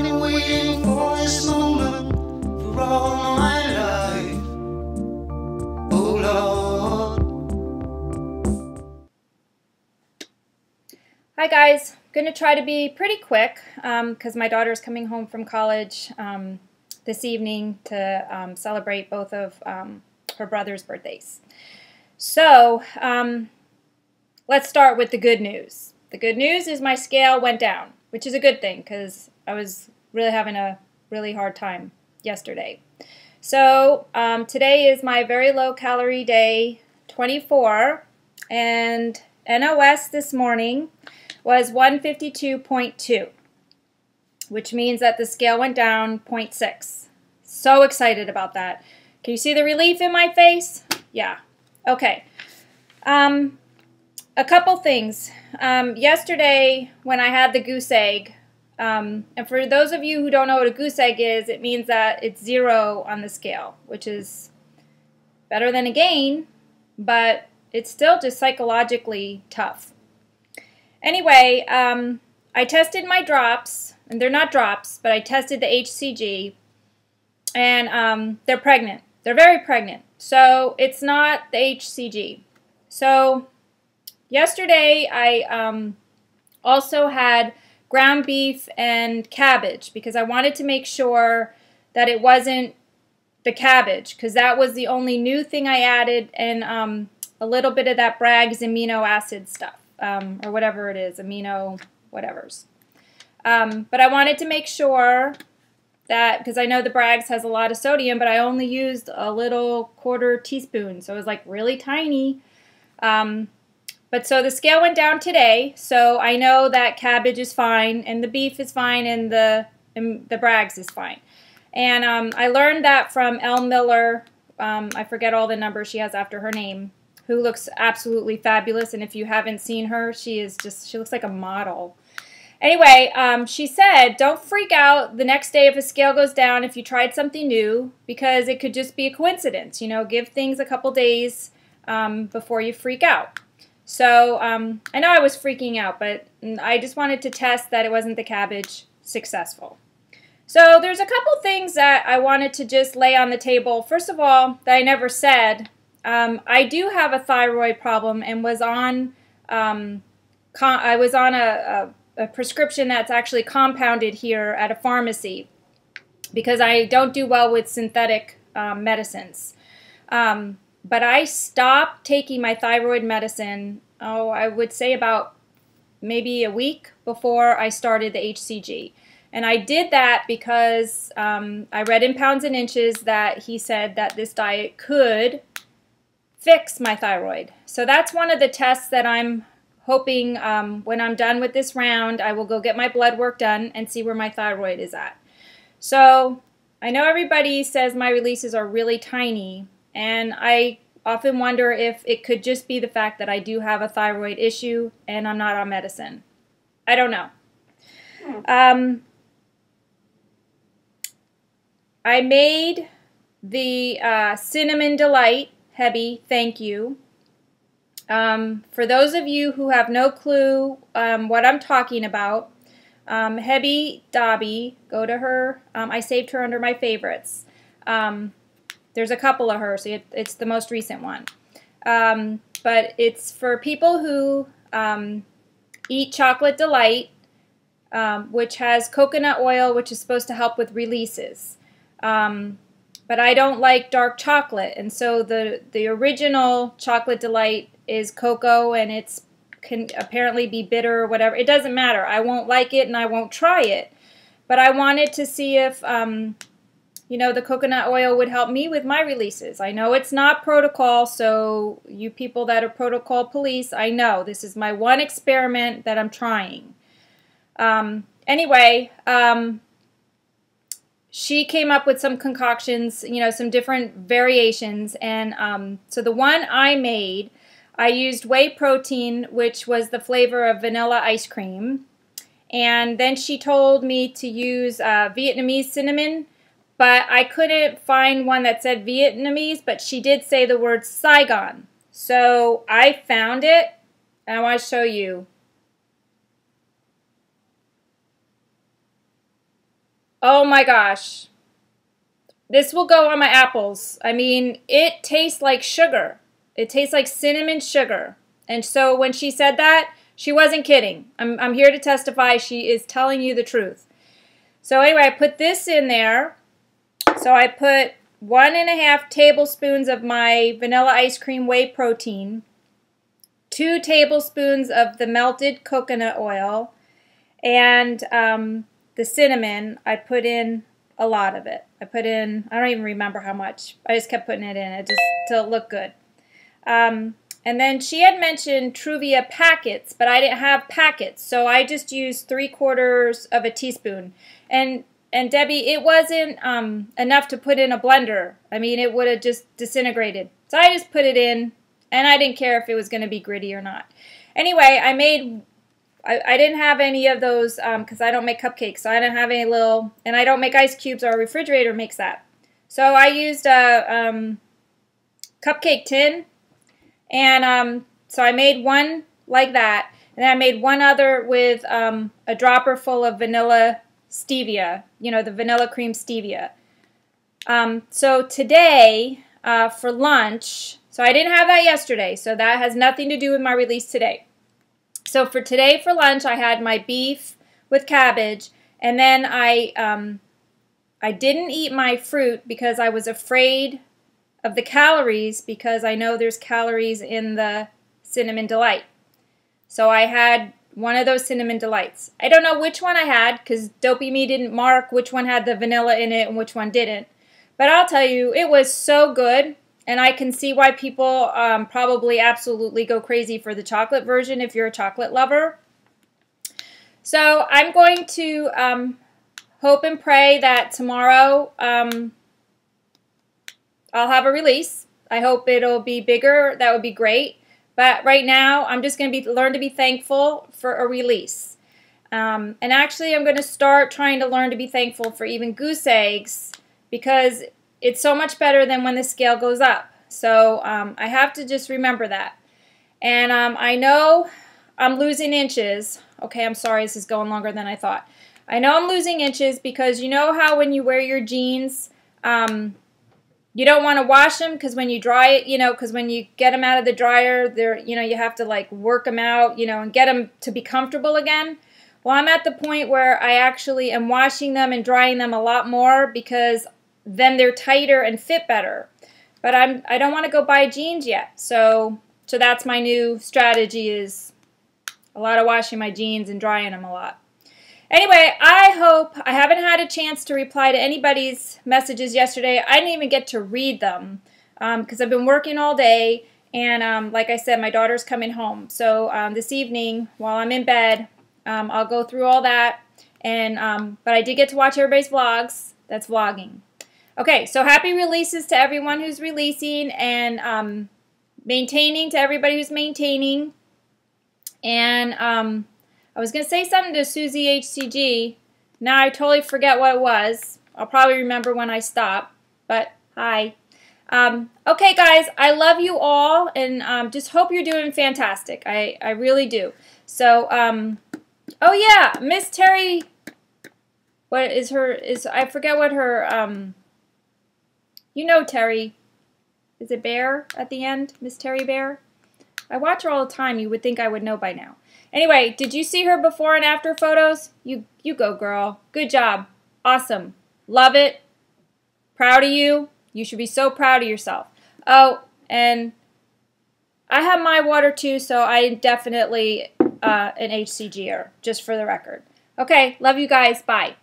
been waiting for this moment for all my life. Oh Lord. Hi guys, I'm going to try to be pretty quick because my daughter's coming home from college this evening to celebrate both of her brother's birthdays. So let's start with the good news. The good news is my scale went down, which is a good thing because I was really having a really hard time yesterday. So today is my very low calorie day 24, and NOS this morning was 152.2, which means that the scale went down 0.6. So excited about that. Can you see the relief in my face? Yeah. Okay. A couple things. Yesterday when I had the goose egg, and for those of you who don't know what a goose egg is, it means that it's 0 on the scale, which is better than a gain, but it's still just psychologically tough. Anyway, I tested my drops, and they're not drops, but I tested the HCG, and they're pregnant. They're very pregnant, so it's not the HCG. So yesterday I also had ground beef and cabbage because I wanted to make sure that it wasn't the cabbage, because that was the only new thing I added, and a little bit of that Bragg's amino acid stuff. Or whatever it is, amino whatevers. But I wanted to make sure that, because I know the Bragg's has a lot of sodium, but I only used a little 1/4 teaspoon, so it was like really tiny. But so the scale went down today, so I know that cabbage is fine, and the beef is fine, and the Bragg's is fine. And I learned that from Elle Miller. I forget all the numbers she has after her name, who looks absolutely fabulous, and if you haven't seen her, she looks like a model. Anyway, she said, don't freak out the next day if a scale goes down if you tried something new, because it could just be a coincidence. You know, give things a couple days before you freak out. So I know I was freaking out, but I just wanted to test that it wasn't the cabbage. Successful. So there's a couple things that I wanted to just lay on the table. First of all, that I never said, I do have a thyroid problem, and was on I was on a prescription that's actually compounded here at a pharmacy because I don't do well with synthetic medicines. But I stopped taking my thyroid medicine, I would say about maybe a week before I started the HCG. And I did that because I read in Pounds and Inches that he said that this diet could fix my thyroid. So that's one of the tests that I'm hoping when I'm done with this round, I will go get my blood work done and see where my thyroid is at. So I know everybody says my releases are really tiny, and I often wonder if it could just be the fact that I do have a thyroid issue and I'm not on medicine. I don't know. I made the Cinnamon Delight. Hebby, thank you. For those of you who have no clue what I'm talking about, Hebby Dobby, go to her. I saved her under my favorites. There's a couple of her, so it's the most recent one. But it's for people who eat Chocolate Delight, which has coconut oil, which is supposed to help with releases. But I don't like dark chocolate, and so the original Chocolate Delight is cocoa, and it can apparently be bitter or whatever. It doesn't matter. I won't like it, and I won't try it. But I wanted to see if, you know, the coconut oil would help me with my releases. I know it's not protocol, so you people that are protocol police, I know. This is my one experiment that I'm trying. Anyway, she came up with some concoctions, you know, some different variations, and so the one I made, I used whey protein, which was the flavor of vanilla ice cream, and then she told me to use Vietnamese cinnamon, but I couldn't find one that said Vietnamese, but she did say the word Saigon, so I found it, and I want to show you. Oh my gosh. This will go on my apples. I mean, it tastes like sugar. It tastes like cinnamon sugar. And so when she said that, she wasn't kidding. I'm here to testify she is telling you the truth. So anyway, I put this in there. So I put 1.5 tablespoons of my vanilla ice cream whey protein, 2 tablespoons of the melted coconut oil, and the cinnamon. I put in a lot of it. I put in, I don't even remember how much. I just kept putting it in it just to look good. And then she had mentioned Truvia packets, but I didn't have packets, so I just used 3/4 of a teaspoon. And Debbie, it wasn't enough to put in a blender. I mean, it would have just disintegrated. So I just put it in, and I didn't care if it was going to be gritty or not. Anyway, I didn't have any of those because I don't make cupcakes, so I didn't have any little, and I don't make ice cubes, our refrigerator makes that. So I used a cupcake tin, and so I made one like that, and I made one other with a dropper full of vanilla stevia, you know, the vanilla cream stevia. So today for lunch, so I didn't have that yesterday, so that has nothing to do with my release today. So for today for lunch, I had my beef with cabbage, and then I didn't eat my fruit because I was afraid of the calories, because I know there's calories in the Cinnamon Delight. So I had one of those Cinnamon Delights. I don't know which one I had because Dopey Me didn't mark which one had the vanilla in it and which one didn't. But I'll tell you, it was so good, and I can see why people probably absolutely go crazy for the chocolate version if you're a chocolate lover. So I'm going to hope and pray that tomorrow I'll have a release. I hope it'll be bigger. That would be great. But right now, I'm just going to learn to be thankful for a release. And actually, I'm going to start trying to learn to be thankful for even goose eggs, because it's so much better than when the scale goes up. So I have to just remember that. And I know I'm losing inches. Okay, I'm sorry, this is going longer than I thought. I know I'm losing inches because you know how when you wear your jeans, you don't want to wash them because when you dry it, you know, because when you get them out of the dryer, they're, you know, you have to like work them out, you know, and get them to be comfortable again. Well, I'm at the point where I actually am washing them and drying them a lot more because then they're tighter and fit better. But I don't want to go buy jeans yet. So that's my new strategy, is a lot of washing my jeans and drying them a lot. Anyway, I hope, I haven't had a chance to reply to anybody's messages yesterday. I didn't even get to read them because I've been working all day, and like I said, my daughter's coming home. So this evening, while I'm in bed, I'll go through all that. And but I did get to watch everybody's vlogs. That's vlogging. Okay, so happy releases to everyone who's releasing, and maintaining to everybody who's maintaining. And I was going to say something to Susie HCG. Now I totally forget what it was. I'll probably remember when I stop. But hi. Okay, guys, I love you all, and just hope you're doing fantastic. I really do. So, oh yeah, Miss Terry, what is her, I forget what her, you know Terry. Is it Bear at the end? Miss Terry Bear? I watch her all the time. You would think I would know by now. Anyway, did you see her before and after photos? You go, girl. Good job. Awesome. Love it. Proud of you. You should be so proud of yourself. Oh, and I have my water too, so I'm definitely an HCGer, just for the record. Okay, love you guys. Bye.